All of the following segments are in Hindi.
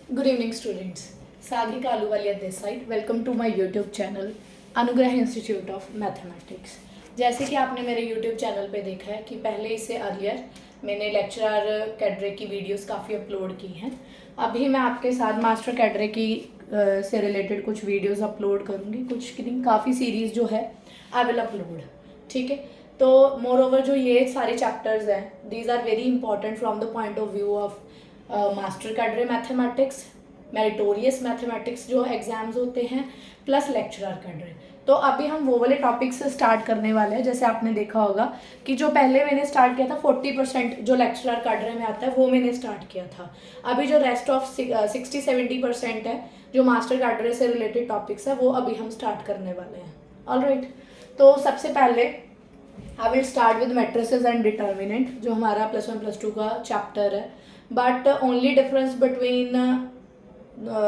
Good evening, students. Sagrika Aluwalia this side. Welcome to my YouTube channel, अनुग्रह इंस्टीट्यूट ऑफ मैथमेटिक्स। जैसे कि आपने मेरे YouTube चैनल पे देखा है कि पहले इससे अर्लियर मैंने लेक्चरर कैडरे की वीडियोस काफ़ी अपलोड की हैं। अभी मैं आपके साथ मास्टर कैडरे की से रिलेटेड कुछ वीडियोस अपलोड करूँगी। कुछ काफ़ी सीरीज़ जो है आई विल अपलोड, ठीक है। तो मोर ओवर जो ये सारे चैप्टर्स हैं, these are very important from the point of view of master cadre mathematics, meritorious mathematics जो एग्जाम्स होते हैं, प्लस लेक्चरर कैडरे। तो अभी हम वो वाले टॉपिक से स्टार्ट करने वाले हैं। जैसे आपने देखा होगा कि जो पहले मैंने स्टार्ट किया था 40% जो लेक्चरर कैडरे में आता है वो मैंने स्टार्ट किया था। अभी जो रेस्ट ऑफ 60-70% है जो मास्टर कैडरे से रिलेटेड टॉपिक्स है वो अभी हम स्टार्ट करने वाले हैं। ऑलराइट, तो सबसे पहले I will start with matrices and determinant जो हमारा +1 +2 का चैप्टर है। बट ओनली डिफरेंस बिटवीन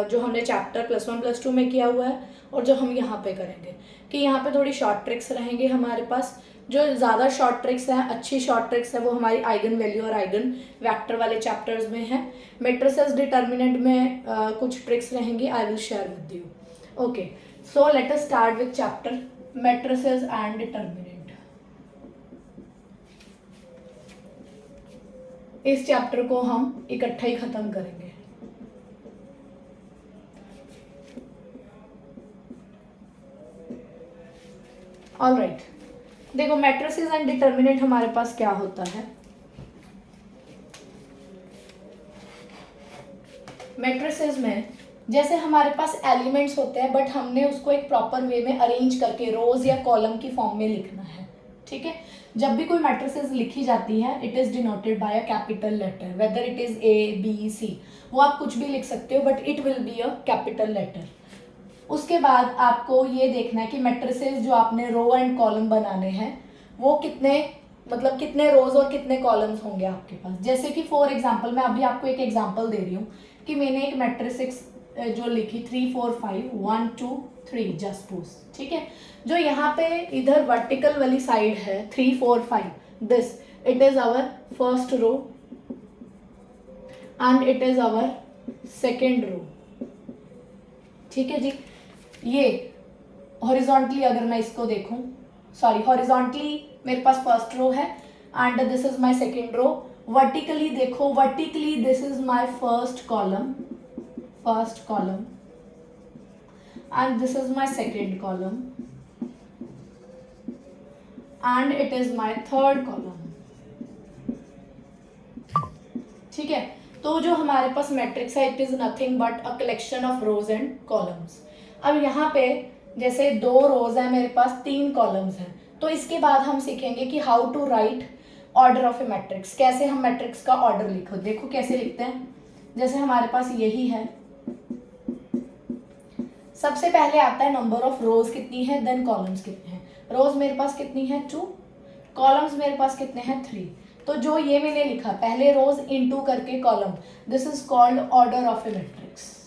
जो हमने चैप्टर +1 +2 में किया हुआ है और जो हम यहाँ पे करेंगे कि यहाँ पे थोड़ी शॉर्ट ट्रिक्स रहेंगे हमारे पास। जो ज़्यादा शॉर्ट ट्रिक्स हैं, अच्छी शॉर्ट ट्रिक्स है, वो हमारी आइगन वैल्यू और आइगन वेक्टर वाले चैप्टर्स में है। मैट्रिसेस डिटर्मिनेंट में कुछ ट्रिक्स रहेंगी, I will share with you. Okay, so let us start with chapter matrices and determinant. इस चैप्टर को हम इकट्ठा ही खत्म करेंगे। ऑलराइट, देखो मैट्रिसेस एंड डिटर्मिनेंट हमारे पास क्या होता है। मैट्रिसेस में जैसे हमारे पास एलिमेंट्स होते हैं बट हमने उसको एक प्रॉपर वे में अरेंज करके रोज या कॉलम की फॉर्म में लिखना है, ठीक है। जब भी कोई मैट्रिसेस लिखी जाती है it is denoted by a capital letter, whether it is A, B, C, वो आप कुछ भी लिख सकते हो but it will be a capital letter. उसके बाद आपको ये देखना है कि मैट्रिसेस जो आपने रो एंड कॉलम बनाने हैं वो कितने रोज और कितने कॉलम्स होंगे आपके पास। जैसे कि फॉर एग्जांपल मैं अभी आपको एक एग्जांपल दे रही हूँ कि मैंने एक मैट्रिसेस जो लिखी 3 4 5 1 2 3 जस्ट सपोज, ठीक है। जो यहाँ पे इधर वर्टिकल वाली साइड है 3 4 5, this it is our first row and it is our second row, ठीक है जी। ये हॉरिजॉन्टली अगर मैं इसको देखूं, सॉरी हॉरिजॉन्टली मेरे पास फर्स्ट रो है and this is my second row. Vertically देखो, vertically this is my first column and this is my second column and it is my third column, ठीक है। तो जो हमारे पास मैट्रिक्स है it is nothing but a collection of rows and columns. अब यहाँ पे जैसे 2 रोज है मेरे पास, 3 कॉलम्स हैं, तो इसके बाद हम सीखेंगे कि how to write order of a matrix, कैसे हम मैट्रिक्स का ऑर्डर लिखो। देखो कैसे लिखते हैं, जैसे हमारे पास यही है, सबसे पहले आता है नंबर ऑफ रोज कितनी है, देन कॉलम्स कितने हैं। रोज मेरे पास कितनी है 2, कॉलम्स मेरे पास कितने हैं 3। तो जो ये मैंने लिखा पहले रोज इनटू करके column, this is called order of a matrix,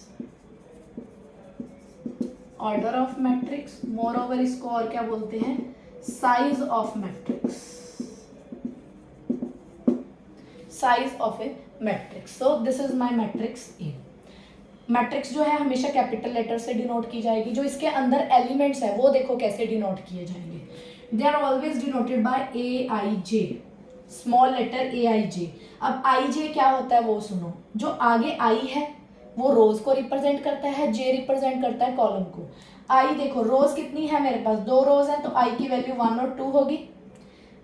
order of matrix. More over इसको और क्या बोलते हैं, size of matrix, size of a matrix. So this is my matrix A. Matrix जो है हमेशा कैपिटल लेटर से डिनोट की जाएगी। जो इसके अंदर एलिमेंट्स है वो देखो कैसे डिनोट किए जाएंगे, they are always denoted by AIJ, small letter AIJ। अब IJ क्या होता है वो सुनो, जो आगे I है वो रोज को रिप्रेजेंट करता है, J रिप्रेजेंट करता है कॉलम को। I देखो रोज कितनी है मेरे पास, 2 रोज है तो I की वैल्यू 1 और 2 होगी।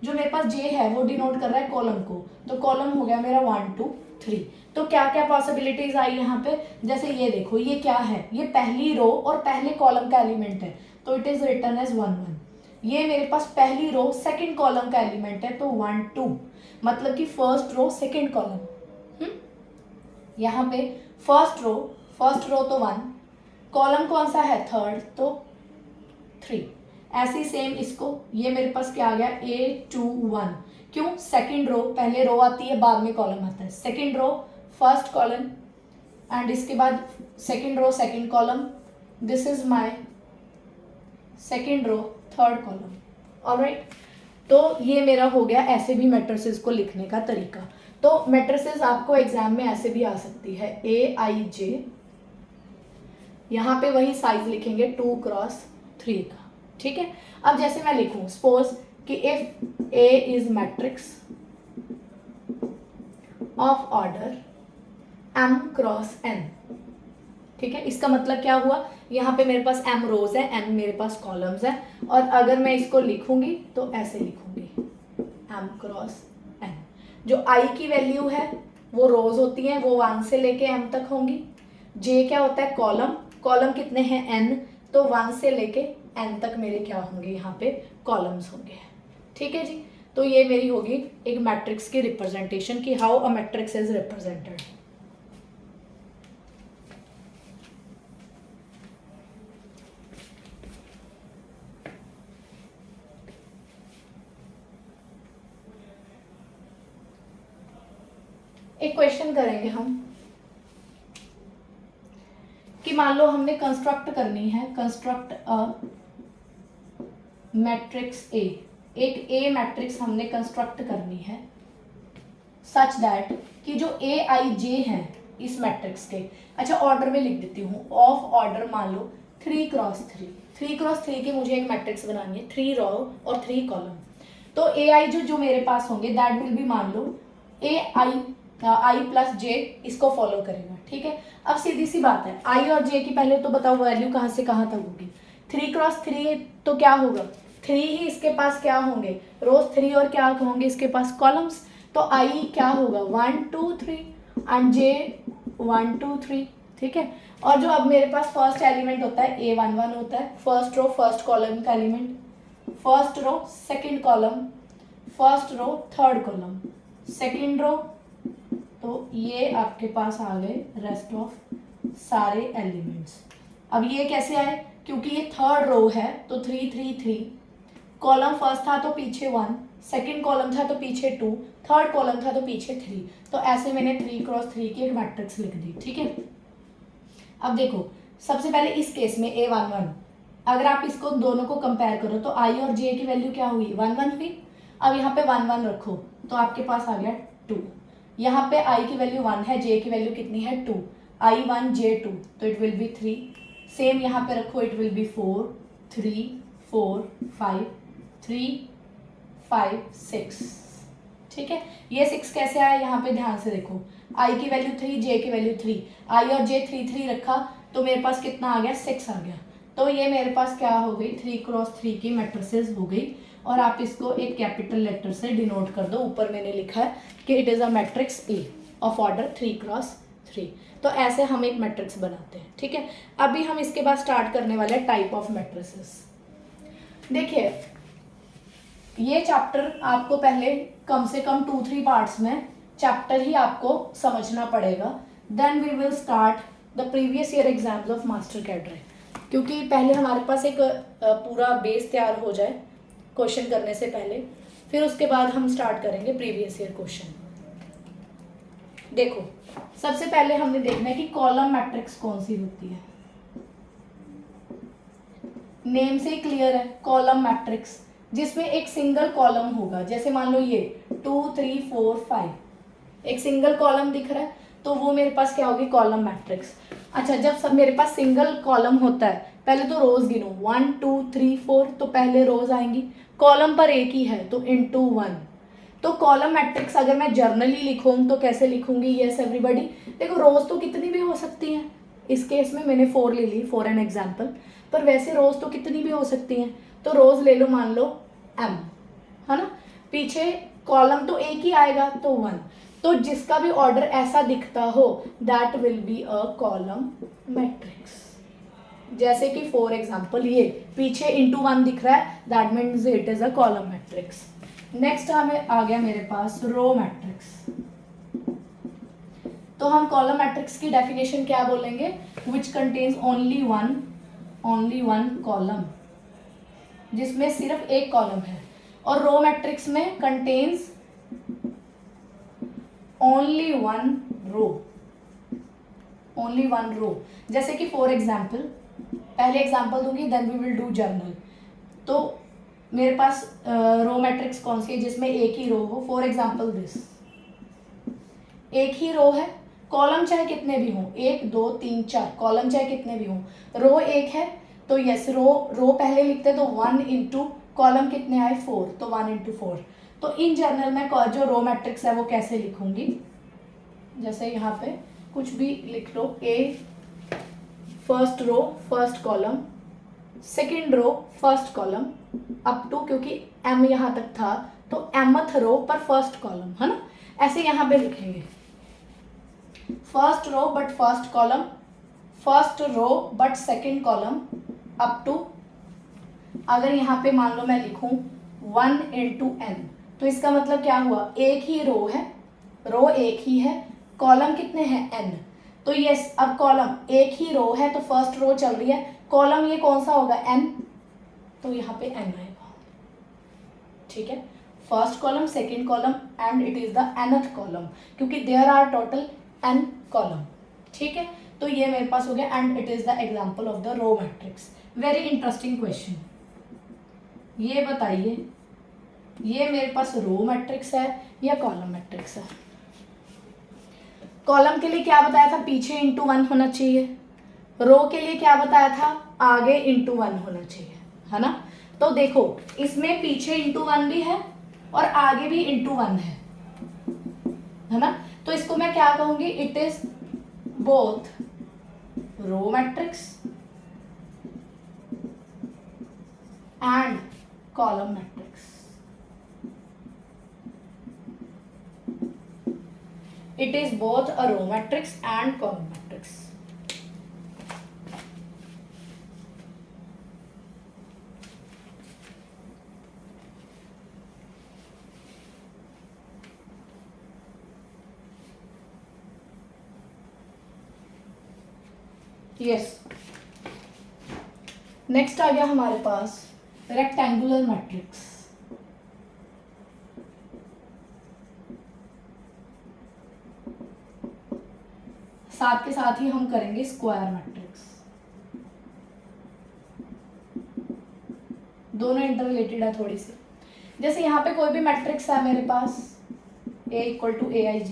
जो मेरे पास J है वो डिनोट कर रहा है कॉलम को, तो कॉलम हो गया मेरा 1 2 3। तो क्या क्या पॉसिबिलिटीज आई यहाँ पे, जैसे ये देखो ये क्या है, ये पहली रो और पहले कॉलम का एलिमेंट है तो इट इज रिटन एज 1 1। ये मेरे पास पहली रो सेकंड कॉलम का एलिमेंट है तो 1 2, मतलब कि फर्स्ट रो सेकंड कॉलम। यहाँ पे फर्स्ट रो तो 1, कॉलम कौन सा है थर्ड तो 3। ऐसे सेम इसको, ये मेरे पास क्या आ गया A 2 1, क्यों, सेकंड रो, पहले रो आती है बाद में कॉलम आता है, second row first column and इसके बाद second row second column, this is my second row third column. Alright, तो ये मेरा हो गया ऐसे भी मैट्रिसेस को लिखने का तरीका। तो मैट्रिसेस आपको एग्जाम में ऐसे भी आ सकती है, AIJ यहाँ पे वही साइज लिखेंगे 2x3 का, ठीक है। अब जैसे मैं लिखूं, सपोज कि if A is matrix of order m×n, ठीक है। इसका मतलब क्या हुआ, यहाँ पे मेरे पास m रोज है, n मेरे पास कॉलम्स है, और अगर मैं इसको लिखूंगी तो ऐसे लिखूंगी m×n। जो i की वैल्यू है वो रोज होती है, वो 1 से लेके m तक होंगी। j क्या होता है, कॉलम, कॉलम कितने हैं n, तो 1 से लेके n तक मेरे क्या होंगे, यहाँ पे कॉलम्स होंगे, ठीक है जी। तो ये मेरी होगी एक मैट्रिक्स की रिप्रेजेंटेशन कि how a matrix is represented. एक क्वेश्चन करेंगे हम कि मान लो हमने कंस्ट्रक्ट करनी है, कंस्ट्रक्ट अ मैट्रिक्स ए, एक ए मैट्रिक्स हमने कंस्ट्रक्ट करनी है सच दैट कि जो ए आई जे है इस मैट्रिक्स के, अच्छा ऑर्डर में लिख देती हूँ, ऑफ ऑर्डर मान लो 3x3, 3x3 की मुझे एक मैट्रिक्स बनानी है, 3 रो और 3 कॉलम। तो ए आई जो मेरे पास होंगे दैट विल बी, मान लो ए आई प्लस जे इसको फॉलो करेगा, ठीक है। अब सीधी सी बात है, आई और जे की पहले तो बताओ वैल्यू कहाँ से कहाँ तक होगी, 3x3 तो क्या होगा, 3 ही इसके पास क्या होंगे, रोज 3, और क्या होंगे इसके पास, कॉलम्स। तो आई क्या होगा 1 2 3 एंड जे 1 2 3, ठीक है। और जो अब मेरे पास फर्स्ट एलिमेंट होता है A11 होता है, फर्स्ट रो फर्स्ट कॉलम का element, first row second column, first row third column, second row, तो ये आपके पास आ गए रेस्ट ऑफ सारे एलिमेंट्स। अब ये कैसे आए, क्योंकि ये थर्ड रो है तो 3 3 3, कॉलम फर्स्ट था तो पीछे 1, सेकंड कॉलम था तो पीछे 2, थर्ड कॉलम था तो पीछे 3, तो ऐसे मैंने 3x3 की एक मैट्रिक्स लिख दी, ठीक है। अब देखो सबसे पहले इस केस में A11, अगर आप इसको दोनों को कंपेयर करो तो i और j की वैल्यू क्या हुई, 1 1 हुई। अब यहाँ पे 1 1 रखो तो आपके पास आ गया 2, यहाँ पे i की वैल्यू 1 है, j की वैल्यू कितनी है 2, i1 j2, तो इट विल बी 3, सेम यहाँ पे रखो, इट विल बी 4 3 4 5 3 5 6, ठीक है। ये 6 कैसे आया, यहाँ पे ध्यान से देखो, i की वैल्यू 3, j की वैल्यू 3, i और j 3 3 रखा तो मेरे पास कितना आ गया, 6 आ गया। तो ये मेरे पास क्या हो गई, 3x3 की मैट्रिसेस हो गई, और आप इसको एक कैपिटल लेटर से डिनोट कर दो, ऊपर मैंने लिखा है कि it is a matrix A of order 3x3। तो ऐसे हम एक मैट्रिक्स बनाते हैं, ठीक है। अभी हम इसके बाद स्टार्ट करने वाले हैं टाइप ऑफ मैट्रिसेस। देखिए ये चैप्टर आपको पहले कम से कम 2-3 पार्ट्स में चैप्टर ही आपको समझना पड़ेगा, then we will start the previous year exams of master cadre, क्योंकि पहले हमारे पास एक पूरा बेस तैयार हो जाए क्वेश्चन करने से पहले, फिर उसके बाद हम स्टार्ट करेंगे प्रीवियस ईयर क्वेश्चन। देखो सबसे पहले हमने देखना है कि कॉलम मैट्रिक्स कौन सी होती है, नेम से क्लियर है, कॉलम मैट्रिक्स जिसमें एक सिंगल कॉलम होगा, जैसे मान लो ये 2 3 4 5 एक सिंगल कॉलम दिख रहा है तो वो मेरे पास क्या होगी, कॉलम मैट्रिक्स। अच्छा जब सब मेरे पास सिंगल कॉलम होता है, पहले तो रोज गिनो 1 2 3 4, तो पहले रोज आएंगी, कॉलम पर एक ही है तो इनटू 1। तो कॉलम मैट्रिक्स अगर मैं जर्नली लिखूँ तो कैसे लिखूंगी, यस एवरीबॉडी। देखो रोज तो कितनी भी हो सकती हैं, इस केस में मैंने 4 ले ली फॉर एन एग्जाम्पल, पर वैसे रोज तो कितनी भी हो सकती हैं, तो रोज ले लो मान लो m, है ना, पीछे कॉलम तो एक ही आएगा तो 1, तो जिसका भी ऑर्डर ऐसा दिखता हो that will be a column matrix. जैसे कि फॉर एग्जांपल ये पीछे इंटू 1 दिख रहा है, that means it is a column matrix. Next हमें आ गया मेरे पास रो मैट्रिक्स। तो हम कॉलम मैट्रिक्स की डेफिनेशन क्या बोलेंगे, which contains only one column, जिसमें सिर्फ एक कॉलम है, और रो मैट्रिक्स में कंटेन्स ओनली वन रो। जैसे कि फॉर एग्जाम्पल, पहले एग्जाम्पल दूंगी then we will do general. तो मेरे पास रो मैट्रिक्स कौन सी है जिसमें एक ही रो हो, फॉर एग्जाम्पल दिस, एक ही रो है कॉलम चाहे कितने भी हों, 1 2 3 4 कॉलम चाहे कितने भी हों, रो 1 है तो यस रो पहले लिखते तो 1 इंटू कॉलम कितने आए 4, तो 1 इंटू 4। तो इन जनरल मैं जो रो मैट्रिक्स है वो कैसे लिखूंगी, जैसे यहाँ पे कुछ भी लिख लो, A first row first column, second row first column up to, क्योंकि एम यहाँ तक था तो एमथ रो पर फर्स्ट कॉलम है ना, ऐसे यहाँ पे लिखेंगे। First row but first column, first row but second column up to, अगर यहाँ पे मान लो मैं लिखूं 1 इंटू एन, तो इसका मतलब क्या हुआ, एक ही रो है, रो एक ही है, कॉलम कितने हैं एन, तो यस अब कॉलम एक ही रो है तो फर्स्ट रो चल रही है, कॉलम ये कौन सा होगा एन, तो यहाँ पे एन आएगा। ठीक है, first column second column and it is the nth column, क्योंकि there are total n column. ठीक है, तो ये मेरे पास हो गया and it is the example of the row matrix. Very interesting question. ये बताइए ये मेरे पास रो मैट्रिक्स है या कॉलम मैट्रिक्स है। कॉलम के लिए क्या बताया था, पीछे इंटू 1 होना चाहिए, रो के लिए क्या बताया था, आगे इंटू 1 होना चाहिए, है ना। तो देखो इसमें पीछे इंटू 1 भी है और आगे भी इंटू 1 है ना, तो इसको मैं क्या कहूंगी, it is both row matrix and column matrix. It is both a row matrix and column matrix. Yes. Next आ गया हमारे पास रेक्टेंगुलर मैट्रिक्स। साथ के साथ ही हम करेंगे स्क्वायर मैट्रिक्स, दोनों इंटर रिलेटेड है थोड़ी सी। जैसे यहाँ पे कोई भी मैट्रिक्स है मेरे पास A इक्वल टू AIJ,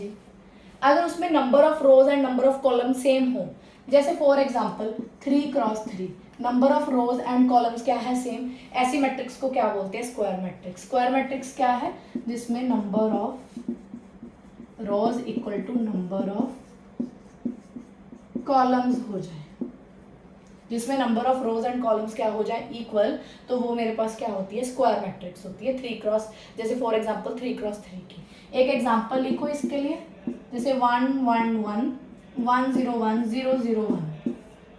अगर उसमें number of rows and number of column same हो, जैसे for example 3 cross 3, number of rows and columns क्या है सेम, ऐसी मैट्रिक्स को क्या बोलते हैं, स्क्वायर मैट्रिक्स। स्क्वायर मैट्रिक्स क्या है, जिसमें number of rows equal to number of columns हो जाए, जिसमें number of rows and columns क्या हो जाए इक्वल, तो वो मेरे पास क्या होती है, स्क्वायर मैट्रिक्स होती है। 3 क्रॉस, जैसे फॉर एग्जांपल 3 क्रॉस 3 की एक एग्जांपल लिखो इसके लिए, जैसे 1 1 1 1 0 1 0 0 1,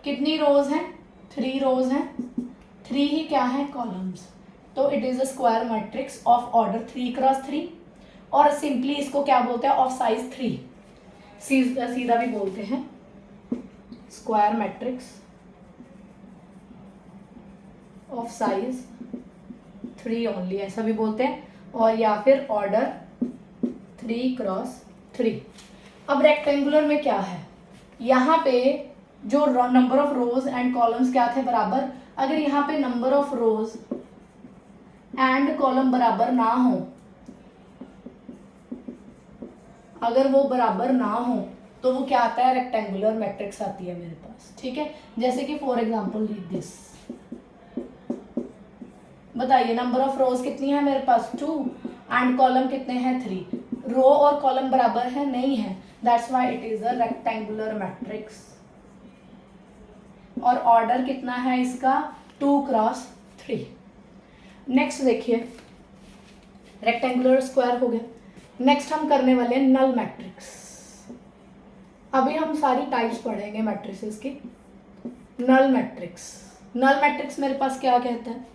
कितनी रोज हैं, 3 रोज हैं, 3 ही क्या है कॉलम्स, तो it is a square matrix of order 3 cross 3, और सिंपली इसको क्या बोलते हैं, ऑफ साइज 3, सीधा भी बोलते हैं square matrix of size 3 only, ऐसा भी बोलते हैं, और या फिर ऑर्डर 3 क्रॉस 3। अब रेक्टेंगुलर में क्या है, यहाँ पे जो number of rows and columns क्या थे बराबर, अगर यहाँ पे number of rows and column बराबर ना हो, अगर वो बराबर ना हो तो वो क्या आता है, रेक्टेंगुलर मैट्रिक्स आती है मेरे पास। ठीक है, जैसे कि फॉर एग्जांपल दिस, बताइए नंबर ऑफ रोज कितनी है मेरे पास 2 एंड कॉलम कितने हैं 3, रो और कॉलम बराबर है नहीं है, that's why it is a rectangular matrix, और ऑर्डर कितना है इसका 2 क्रॉस 3। नेक्स्ट देखिए, रेक्टेंगुलर स्क्वायर हो गया, नेक्स्ट हम करने वाले हैं नल मैट्रिक्स। अभी हम सारी टाइप्स पढ़ेंगे मैट्रिसेस की। नल मैट्रिक्स, नल मैट्रिक्स मेरे पास क्या कहता है,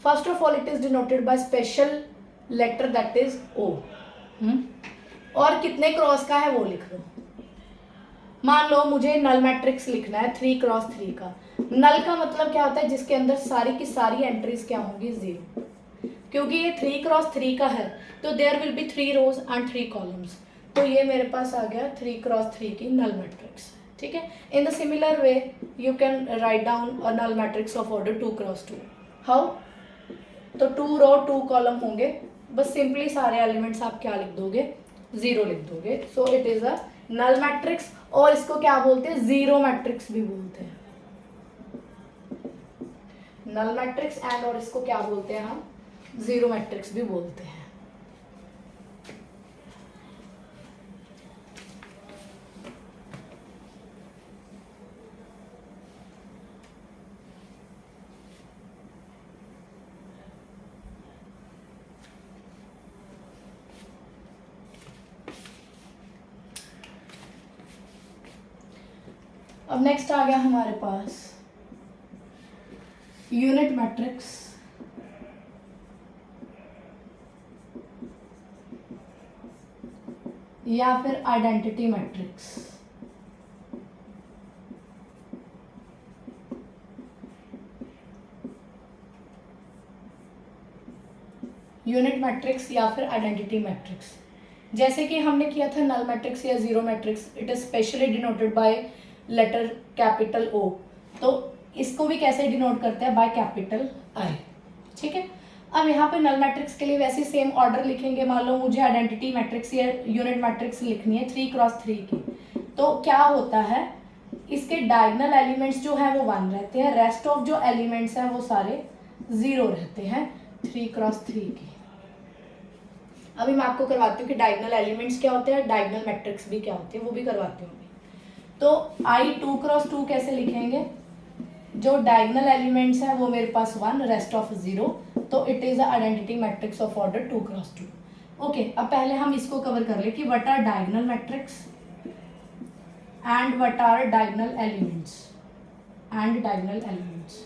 first of all it is denoted by special letter that is O, और कितने क्रॉस का है वो लिख लो। मान लो मुझे नल मैट्रिक्स लिखना है 3 क्रॉस 3 का, नल का मतलब क्या होता है, जिसके अंदर सारी की सारी एंट्रीज क्या होंगी 0, क्योंकि ये 3 क्रॉस 3 का है तो there will be 3 rows and 3 columns, तो ये मेरे पास आ गया 3 क्रॉस 3 की नल मैट्रिक्स। ठीक है, in the similar way you can write down a null matrix of order 2 cross 2। How, तो 2 रो 2 कॉलम होंगे, बस सिंपली सारे एलिमेंट्स आप क्या लिख दोगे, 0 लिख दोगे, so it is a null matrix और इसको क्या बोलते हैं, जीरो मैट्रिक्स भी बोलते हैं, नल मैट्रिक्स एंड और इसको क्या बोलते हैं हम, जीरो मैट्रिक्स भी बोलते हैं। अब नेक्स्ट आ गया हमारे पास यूनिट मैट्रिक्स, या फिर आइडेंटिटी मैट्रिक्स। यूनिट मैट्रिक्स या फिर आइडेंटिटी मैट्रिक्स, जैसे कि हमने किया था नल मैट्रिक्स या zero matrix, it is specially denoted by letter capital O, तो इसको भी कैसे डिनोट करते हैं, बाय कैपिटल आई। ठीक है, अब यहाँ पे नल मैट्रिक्स के लिए वैसे सेम ऑर्डर लिखेंगे। मान लो मुझे आइडेंटिटी मैट्रिक्स या यूनिट मैट्रिक्स लिखनी है 3x3 की, तो क्या होता है, इसके डायगोनल एलिमेंट्स जो है वो 1 रहते हैं, रेस्ट ऑफ जो एलिमेंट्स हैं वो सारे 0 रहते हैं 3x3 की। अभी मैं आपको करवाती हूँ कि डायगोनल एलिमेंट्स क्या होते हैं, डायगोनल मैट्रिक्स भी क्या होती है, वो भी करवाती हूँ। तो I 2x2 कैसे लिखेंगे, जो डायगोनल एलिमेंट्स हैं वो मेरे पास 1, रेस्ट ऑफ 0, तो it is identity matrix of order 2x2। Okay, अब पहले हम इसको कवर कर ले कि what are diagonal matrix and what are diagonal elements and diagonal elements.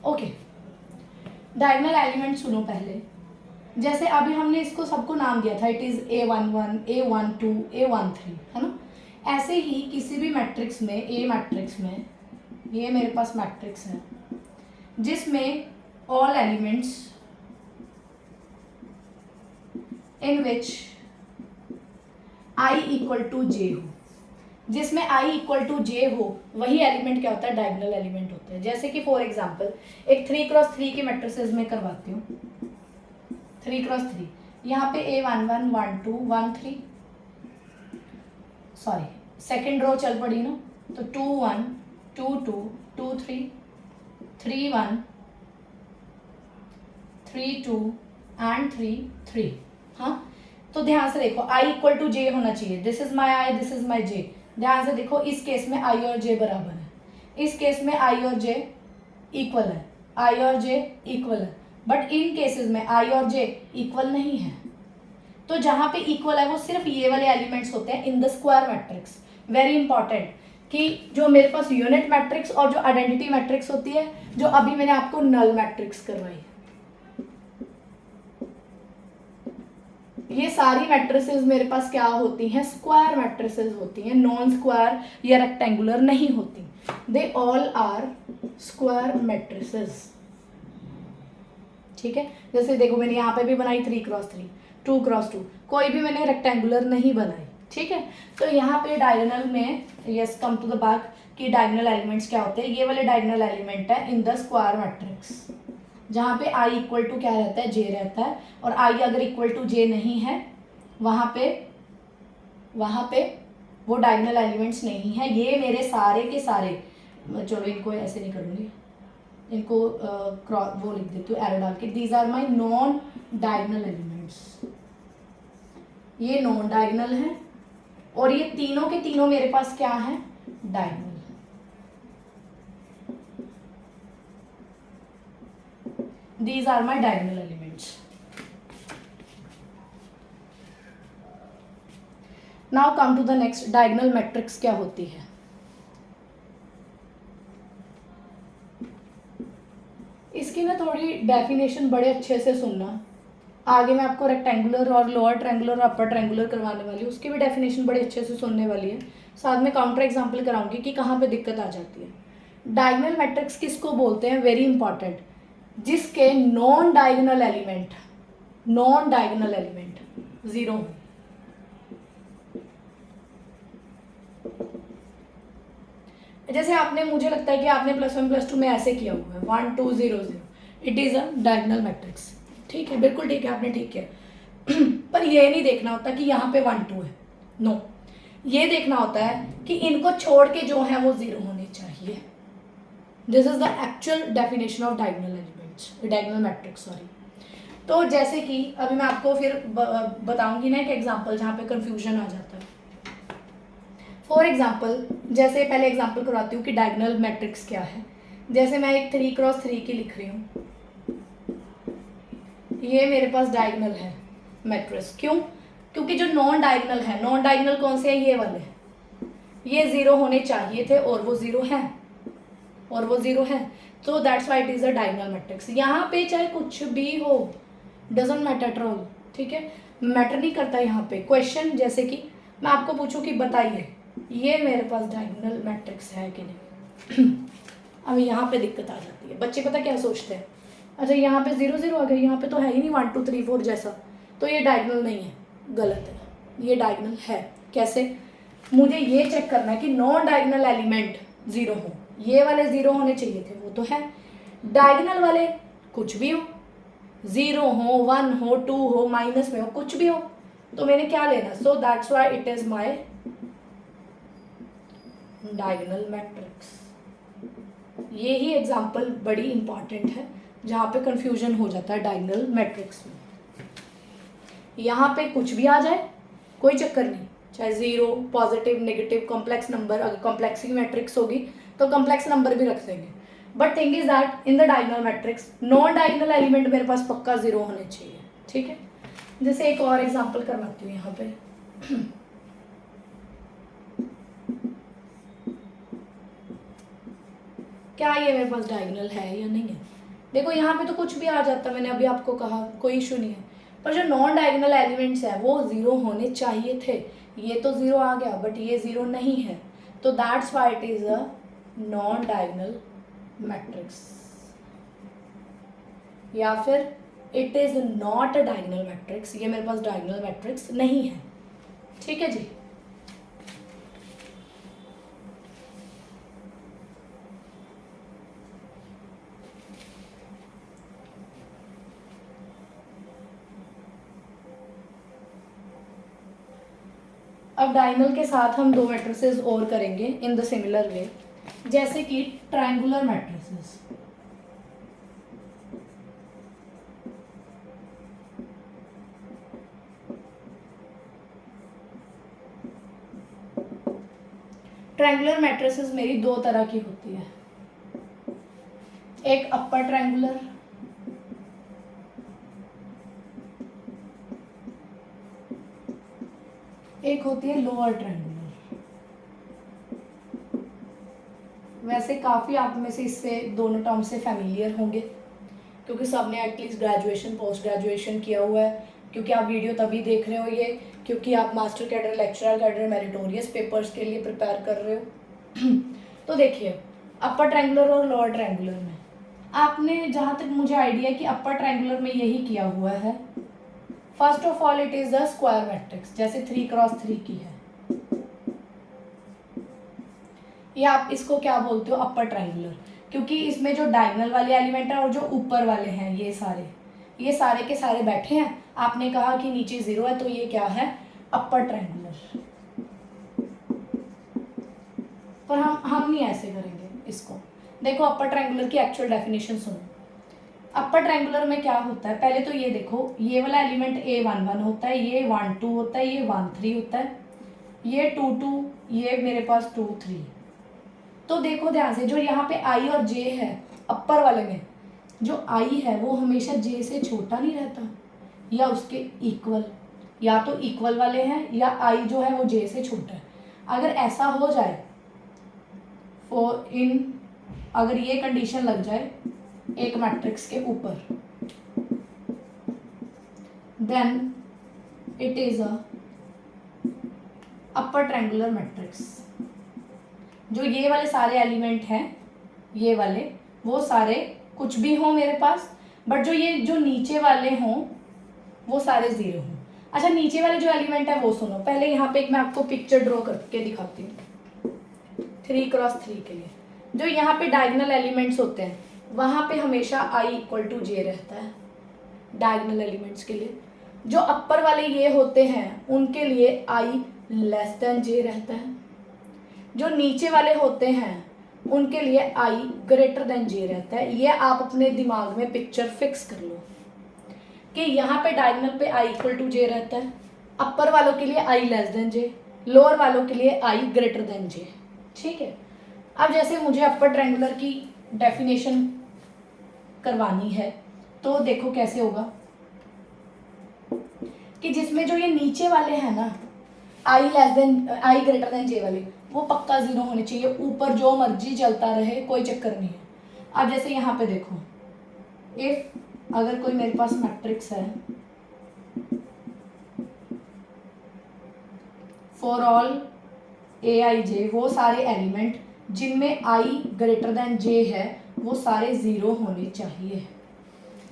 Okay, diagonal element सुनो पहले। जैसे अभी हमने इसको सबको नाम दिया था, it is A11, A12, A13, है ना। ऐसे ही किसी भी मैट्रिक्स में, ए मैट्रिक्स में, ये मेरे पास मैट्रिक्स है जिसमें all elements in which I equal to J हो, जिसमें I इक्वल टू जे हो वही एलिमेंट क्या होता है, डायगोनल एलिमेंट होता है। जैसे कि फॉर एग्जांपल एक 3x3 की मैट्रिसेस में करवाती हूँ, 3x3, यहाँ पे A11, 1 2 1 3, सॉरी सेकेंड रो चल पड़ी ना, तो 2 1 2 2 2 3 3 1 3 2 एंड 3 3। हाँ, तो ध्यान से देखो I इक्वल टू जे होना चाहिए, this is my I, this is my J. ध्यान से देखो, इस केस में I और J बराबर है, इस केस में I और J इक्वल है, I और J इक्वल है, बट इन केसेस में I और J इक्वल नहीं है। तो जहां पे इक्वल है वो सिर्फ ये वाले एलिमेंट्स होते हैं in the square matrix. Very important कि जो मेरे पास यूनिट मैट्रिक्स और जो आइडेंटिटी मैट्रिक्स होती है, जो अभी मैंने आपको नल मैट्रिक्स करवाई, ये सारी मैट्रिसेस मेरे पास क्या होती हैं, स्क्वायर मैट्रिसेस होती हैं, नॉन स्क्वायर या रेक्टेंगुलर नहीं होती। They all are square matrices. ठीक है, जैसे देखो मैंने यहाँ पे भी बनाई 3x3, 2x2, कोई भी मैंने रेक्टेंगुलर नहीं बनाई। ठीक है, तो यहाँ पे डायगोनल में, yes come to the back, कि डायगोनल एलिमेंट्स क्या होते हैं, ये वाले डायगोनल एलिमेंट है इन द स्क्वायर मैट्रिक्स, जहाँ पे I इक्वल टू क्या रहता है, J रहता है, और I अगर इक्वल टू J नहीं है वहाँ पे वो डायगोनल एलिमेंट्स नहीं है। ये मेरे सारे के सारे, चलो इनको ऐसे नहीं करूँगी, इनको वो लिख देती हूँ एरो डाल के, these are my non diagonal elements. ये नॉन डायगोनल है और ये तीनों के तीनों मेरे पास क्या है, diagonal. These are my diagonal elements. Now come to the next, diagonal matrix क्या होती है। इसकी ना थोड़ी डेफिनेशन बड़े अच्छे से सुनना, आगे मैं आपको रेक्टेंगुलर और लोअर ट्रायंगुलर और अपर ट्रायंगुलर करवाने वाली हूँ, उसकी भी डेफिनेशन बड़े अच्छे से सुनने वाली है। साथ में काउंटर एग्जाम्पल कराऊंगी कि कहाँ पे दिक्कत आ जाती है। डायगोनल मैट्रिक्स किसको बोलते हैं, वेरी इंपॉर्टेंट, जिसके नॉन डायगोनल एलिमेंट जीरो हो। जैसे आपने, मुझे लगता है कि आपने +1 +2 में ऐसे किया हुआ है 1 2 0 0, it is a diagonal matrix. ठीक है, बिल्कुल ठीक है, आपने ठीक किया। पर ये नहीं देखना होता कि यहाँ पे 1 2 है, नो, ये देखना होता है कि इनको छोड़ के जो है वो 0 होने चाहिए। This is the actual definition of diagonal elements, diagonal matrix, sorry. तो जैसे कि अभी मैं आपको फिर बताऊंगी ना एक एग्जांपल जहाँ पे कंफ्यूजन आ जाता है। फॉर एग्जांपल, जैसे पहले एग्जांपल करवाती हूँ कि डायगोनल मैट्रिक्स क्या है। जैसे मैं एक 3x3 की लिख रही हूँ, ये मेरे पास डायगोनल है मैट्रिक्स। क्यों? क्योंकि जो नॉन डायगोनल है, नॉन डायगोनल कौन से है, ये वाले, ये 0 होने चाहिए थे और वो 0 है, और वो 0 है, तो that's why it is a diagonal matrix. यहाँ पे चाहे कुछ भी हो, डजंट मैटर एट ऑल, ठीक है, मैटर नहीं करता यहाँ पे। क्वेश्चन जैसे कि मैं आपको पूछूं कि बताइए ये मेरे पास डायगोनल मैट्रिक्स है कि नहीं। अब यहाँ पे दिक्कत आ जाती है, बच्चे पता क्या सोचते हैं, अच्छा यहाँ पे 0 0 आ गया, यहाँ पे तो है ही नहीं 1 2 3 4 जैसा, तो ये डायगोनल नहीं है। गलत है, ये डायगोनल है। कैसे? मुझे ये चेक करना है कि नॉन डायगोनल एलिमेंट 0 हो, ये वाले 0 होने चाहिए थे, वो तो है। डायगोनल वाले कुछ भी हो, 0 हो, 1 हो, 2 हो, माइनस में हो, कुछ भी हो, तो मैंने क्या लेना, सो that's why it is my diagonal matrix. ये ही एग्जांपल बड़ी इंपॉर्टेंट है जहाँ पे कंफ्यूजन हो जाता है डायगोनल मैट्रिक्स में। यहाँ पे कुछ भी आ जाए कोई चक्कर नहीं, चाहे 0, पॉजिटिव, नेगेटिव, कॉम्प्लेक्स नंबर, अगर कॉम्प्लेक्स की मैट्रिक्स होगी तो कॉम्प्लेक्स नंबर भी रख देंगे। But thing is that in the diagonal matrix non diagonal element मेरे पास पक्का 0 होने चाहिए। ठीक है, जैसे एक और एग्जांपल करवाती हूँ यहाँ पे। क्या ये मेरे पास डायगोनल है या नहीं है? देखो यहाँ पे तो कुछ भी आ जाता, मैंने अभी आपको कहा, कोई इशू नहीं है, पर जो नॉन डायगोनल एलिमेंट्स है वो 0 होने चाहिए थे। ये तो 0 आ गया, बट ये 0 नहीं है, तो that's why it is a non diagonal matrix, या फिर it is not a diagonal matrix, ये मेरे पास डायगोनल मैट्रिक्स नहीं है। ठीक है जी। अब डायगोनल के साथ हम 2 मैट्रिसेस और करेंगे इन द सिमिलर वे, जैसे कि ट्रायंगुलर मैट्रिसेस। ट्रायंगुलर मैट्रिसेस मेरी 2 तरह की होती है, एक अपर ट्रायंगुलर, एक होती है लोअर ट्रायंगुलर। वैसे काफ़ी आप में से इससे दोनों टर्म से फैमिलियर होंगे, क्योंकि सबने एटलीस्ट ग्रेजुएशन, पोस्ट ग्रेजुएशन किया हुआ है, क्योंकि आप वीडियो तभी देख रहे हो ये, क्योंकि आप master cadre, lecturer cadre, meritorious papers के लिए प्रिपेयर कर रहे हो। तो देखिए, अपर ट्रायंगुलर और लोअर ट्रायंगुलर में आपने, जहाँ तक मुझे आइडिया कि अपर ट्रायंगुलर में यही किया हुआ है, first of all it is the square matrix, जैसे 3x3 की है, ये आप इसको क्या बोलते हो, अपर ट्रायंगुलर, क्योंकि इसमें जो डायगोनल वाले एलिमेंट है और जो ऊपर वाले हैं ये सारे के सारे बैठे हैं। आपने कहा कि नीचे 0 है, तो ये क्या है, अपर ट्रायंगुलर। पर हम नहीं ऐसे करेंगे इसको। देखो अपर ट्रायंगुलर की एक्चुअल डेफिनेशन सुनो। अपर ट्रायंगुलर में क्या होता है, पहले तो ये देखो, ये वाला एलिमेंट A11 होता है, ये 1 2 होता है, ये 1 3 होता है, ये 2 2, ये मेरे पास 2 3। तो देखो ध्यान से, जो यहाँ पे I और J है अपर वाले में, जो I है वो हमेशा J से छोटा नहीं रहता या उसके इक्वल, या तो इक्वल वाले हैं या I जो है वो J से छोटा है। अगर ऐसा हो जाए, अगर ये कंडीशन लग जाए एक मैट्रिक्स के ऊपर, then it is a upper triangular matrix. जो ये वाले सारे एलिमेंट हैं, ये वाले, वो सारे कुछ भी हों मेरे पास, बट जो नीचे वाले हों वो सारे 0 हों। अच्छा, नीचे वाले जो एलिमेंट है वो सुनो, पहले यहाँ पे एक मैं आपको पिक्चर ड्रॉ करके दिखाती हूँ। 3x3 के लिए जो यहाँ पे डायगोनल एलिमेंट्स होते हैं वहाँ पे हमेशा i इक्वल टू जे रहता है डायगोनल एलिमेंट्स के लिए। जो अपर वाले ये होते हैं उनके लिए i लेस देन जे रहता है। जो नीचे वाले होते हैं उनके लिए i ग्रेटर देन जे रहता है। ये आप अपने दिमाग में पिक्चर फिक्स कर लो कि यहाँ पे डायगोनल पे i इक्वल टू जे रहता है, अपर वालों के लिए i less then J, lower वालों के लिए i ग्रेटर देन जे। ठीक है। अब जैसे मुझे अपर ट्रायंगुलर की डेफिनेशन करवानी है तो देखो कैसे होगा कि जिसमें जो ये नीचे वाले हैं ना i less than i greater than J वाले वो पक्का जीरो होने चाहिए, ऊपर जो मर्जी चलता रहे कोई चक्कर नहीं है। अब जैसे यहाँ पे देखो इफ अगर कोई मेरे पास मैट्रिक्स है फॉर ऑल ए आई जे, वो सारे एलिमेंट जिनमें i ग्रेटर देन जे है वो सारे ज़ीरो होने चाहिए,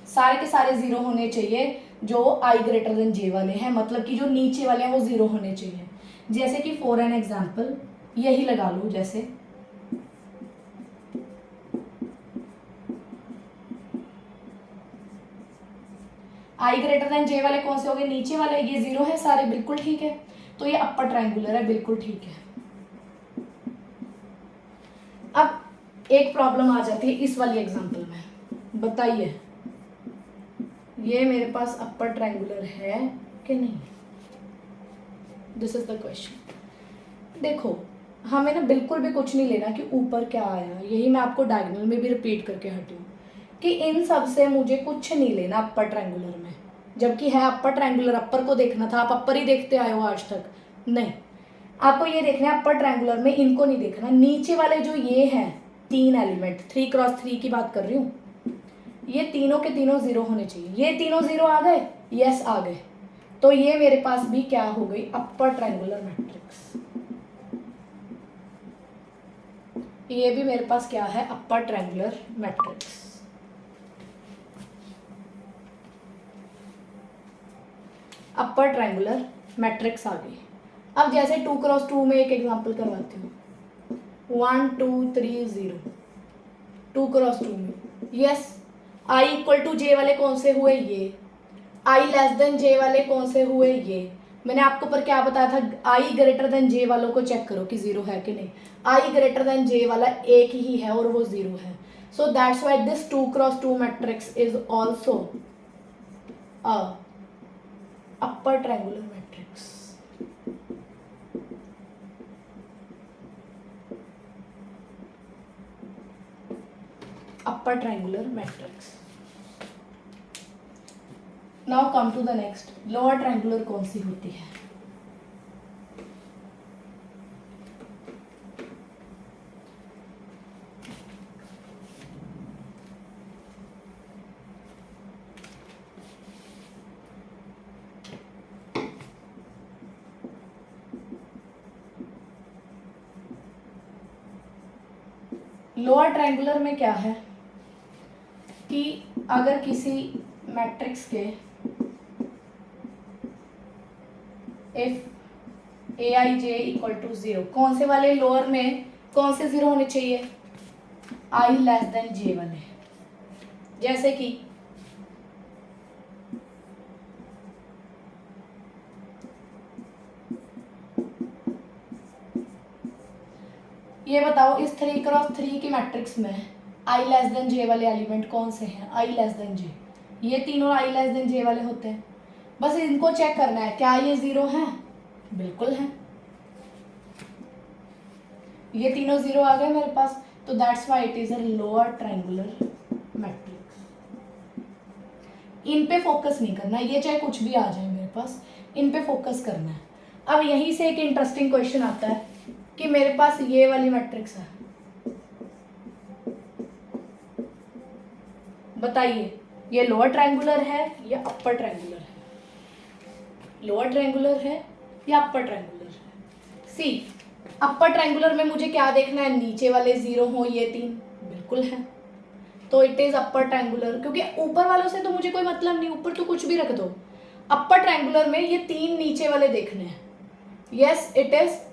सारे के सारे ज़ीरो होने चाहिए जो i ग्रेटर देन जे वाले हैं, मतलब कि जो नीचे वाले हैं वो ज़ीरो होने चाहिए। जैसे कि फॉर एन एग्जांपल यही लगा लो, जैसे i ग्रेटर देन जे वाले कौन से हो गए, नीचे वाले, ये ज़ीरो है सारे, बिल्कुल ठीक है। तो ये अपर ट्रायंगुलर है, बिल्कुल ठीक है। अब एक प्रॉब्लम आ जाती है इस वाली एग्जांपल में, बताइए ये मेरे पास अपर ट्रायंगुलर है कि नहीं, दिस इज द क्वेश्चन। देखो हमें ना बिल्कुल भी कुछ नहीं लेना कि ऊपर क्या आया, यही मैं आपको डायगोनल में भी रिपीट करके हटी हूँ कि इन सब से मुझे कुछ नहीं लेना अपर ट्रायंगुलर में, जबकि है अपर ट्रायंगुलर, अपर को देखना था, आप अपर ही देखते आए हो आज तक, नहीं आपको ये देखना है अपर ट्रायंगुलर में, इनको नहीं देखना। नीचे वाले जो ये हैं तीन एलिमेंट, 3x3 की बात कर रही हूँ, ये तीनों के तीनों ज़ीरो होने चाहिए। ये तीनों ज़ीरो आ गए, यस आ गए, तो ये मेरे पास भी क्या हो गई, अपर ट्रायंगुलर मैट्रिक्स। ये भी मेरे पास क्या है, upper triangular matrix. Upper triangular matrix आ गई। अब जैसे 2x2 में एक एग्जांपल करवाती हूँ, 1 2 3 0, 2x2 में यस i इक्वल टू जे वाले कौन से हुए, ये i लेस देन जे वाले कौन से हुए, ये मैंने आपको पर क्या बताया था, i ग्रेटर देन जे वालों को चेक करो कि जीरो है कि नहीं, i ग्रेटर देन जे वाला एक ही है और वो जीरो है। So that's why this 2x2 matrix is also a upper triangular matrix. Upper triangular matrix. Now come to the next, lower triangular कौन सी होती है। लोअर ट्रायंगुलर में क्या है कि अगर किसी मैट्रिक्स के if a i j equal to zero, कौन से वाले लोअर में कौन से जीरो होने चाहिए, आई लेस देन जे वाले। जैसे कि ये बताओ इस 3x3 की मैट्रिक्स में आई लेस देन जे वाले एलिमेंट कौन से हैं, आई लेस देन जे, ये तीनों आई लेस देन जे वाले होते हैं। बस इनको चेक करना है, क्या ये जीरो हैं, बिल्कुल हैं, ये तीनों जीरो आ गए मेरे पास, तो that's why it is a lower triangular matrix. इन पे फोकस नहीं करना, ये चाहे कुछ भी आ जाए मेरे पास, इन पे फोकस करना है। अब यहीं से एक इंटरेस्टिंग क्वेश्चन आता है कि मेरे पास ये वाली मैट्रिक्स है, बताइए ये लोअर ट्रायंगुलर है या अपर ट्रायंगुलर है, लोअर ट्रायंगुलर है या अपर ट्रायंगुलर है। सी अपर ट्रायंगुलर में मुझे क्या देखना है, नीचे वाले जीरो हो ये तीन, बिल्कुल है, तो इट इज अपर ट्रायंगुलर, क्योंकि ऊपर वालों से तो मुझे कोई मतलब नहीं, ऊपर तो कुछ भी रख दो। अपर ट्रायंगुलर में ये तीन नीचे वाले देखने हैं, yes it is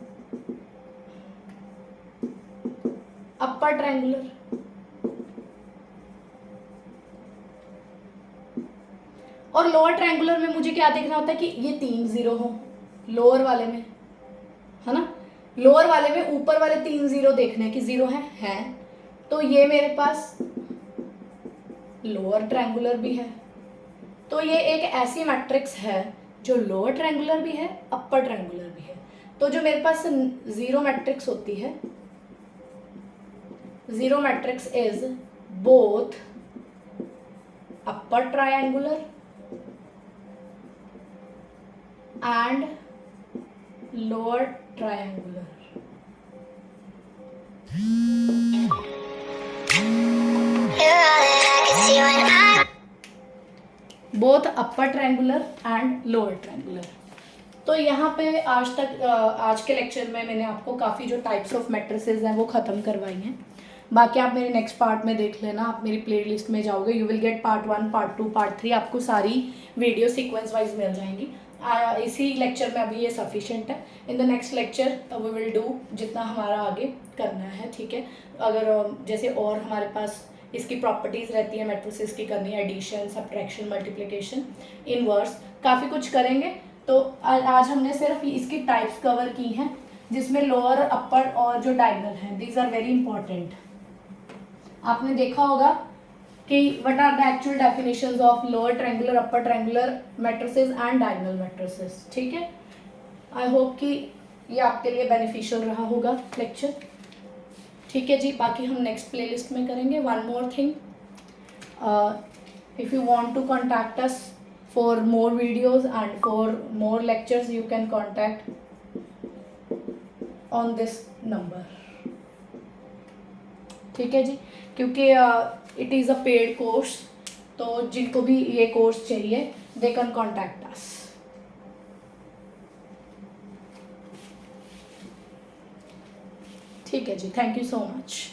upper triangular, और लोअर ट्रायंगुलर में मुझे क्या देखना होता है कि ये 3 जीरो हो लोअर वाले में, है ना। लोअर वाले में ऊपर वाले 3 जीरो देखने हैं कि जीरो है तो ये मेरे पास लोअर ट्रायंगुलर भी है। तो ये एक ऐसी मैट्रिक्स है जो लोअर ट्रायंगुलर भी है, अपर ट्रायंगुलर भी है। तो जो मेरे पास जीरो मैट्रिक्स होती है, zero matrix is both upper triangular and lower triangular. Both upper triangular and lower triangular. तो यहाँ पे आज के लेक्चर में मैंने आपको काफ़ी जो टाइप्स ऑफ मैट्रिसेस हैं वो ख़त्म करवाई हैं। बाकी आप मेरे नेक्स्ट पार्ट में देख लेना, आप मेरी प्लेलिस्ट में जाओगे, you will get part 1, part 2, part 3, आपको सारी वीडियो सीक्वेंस वाइज मिल जाएंगी। इसी लेक्चर में अभी ये सफिशिएंट है। In the next lecture we will do जितना हमारा आगे करना है, ठीक है। अगर जैसे और हमारे पास इसकी प्रॉपर्टीज़ रहती है मैट्रिसेस की करनी है, एडिशन, सब्ट्रैक्शन, मल्टीप्लिकेशन, इनवर्स, काफ़ी कुछ करेंगे। तो आज हमने सिर्फ इसकी टाइप्स कवर की हैं, जिसमें लोअर, अपर और जो डायगोनल हैं, दीज आर वेरी इंपॉर्टेंट। आपने देखा होगा कि what are the actual definitions of lower triangular, upper triangular matrices and diagonal matrices, ठीक है। आई होप कि ये आपके लिए बेनिफिशियल रहा होगा लेक्चर, ठीक है जी। बाकी हम नेक्स्ट प्लेलिस्ट में करेंगे। One more thing, if you want to contact us for more videos and for more lectures, you can contact on this number, ठीक है जी। क्योंकि it is a paid course, तो जिनको भी ये कोर्स चाहिए दे कैन कॉन्टैक्ट अस। ठीक है जी, थैंक यू सो मच।